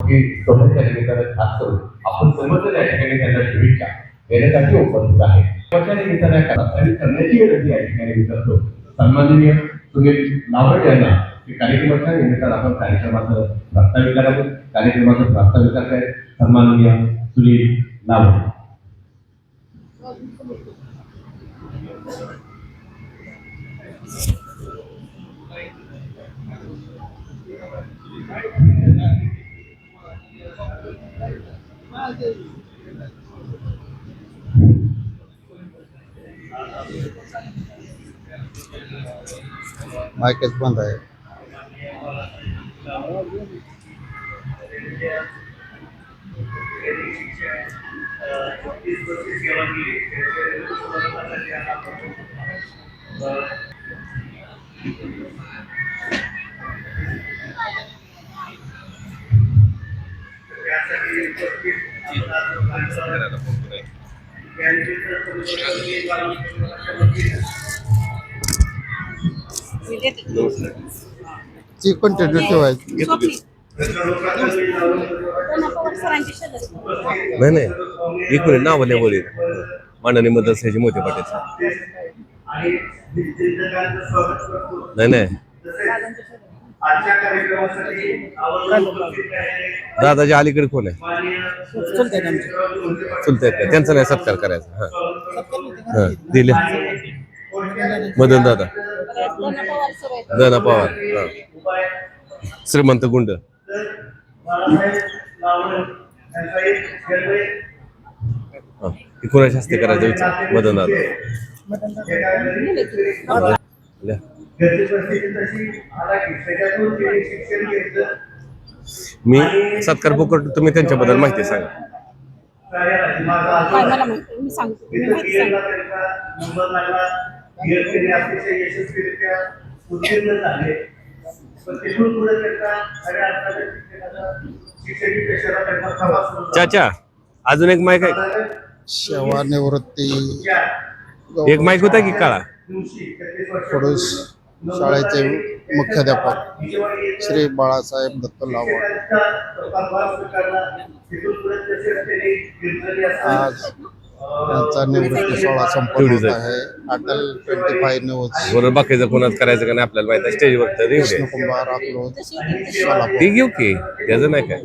की समोरच्या निमित्तानं खास करून आपण समोरच्या त्या ठिकाणी त्यांना शुभेच्छा देण्यासाठी उपस्थित आहे. समोरच्या निमित्तानं आणि करण्याची विनंती या ठिकाणी विचारतो. सन्माननीय सुनील नावड यांना कार्यक्रमाच्या निमित्तानं आपण कार्यक्रमाचं प्रास्ताविक करावं. कार्यक्रमाचं प्रास्ताविक करताय सन्माननीय सुनील नावड. माइकच बंद आहे. ती कंटिन्यू ठेवायची. नाही नाही एक मिनिट नाव बोलेल माननीय मदरसाची मोठे पाटील. नाही नाही दादाच्या अलीकडे कोण आहे? चुलते का त्यांचा नाही सत्कार करायचा. हा हा दिले मदन दादा दना पवार. हा श्रीमंत गुंड. कोणाच्या हस्ते करायचा विचार मदन दादा. मी सत्कार पुकर तुम्ही त्यांच्याबद्दल माहिती सांगा. चाचा अजून एक माईक आहे. सेवानिवृत्ती एक माईक होता की काळा. कडूस शाळेचे मुख्याध्यापक श्री बाळासाहेब दत्त लावड आज त्यांचा निवृत्ती सोहळा संपन्न होत आहे. अटल 25 न्यूज बरोबर बाकीचं कोणाच करायचं का नाही आपल्याला माहिती आहे. स्टेजवर तर कृष्णकुमार अकलोज सोलापूर. ती घेऊ की त्याचं नाही काय.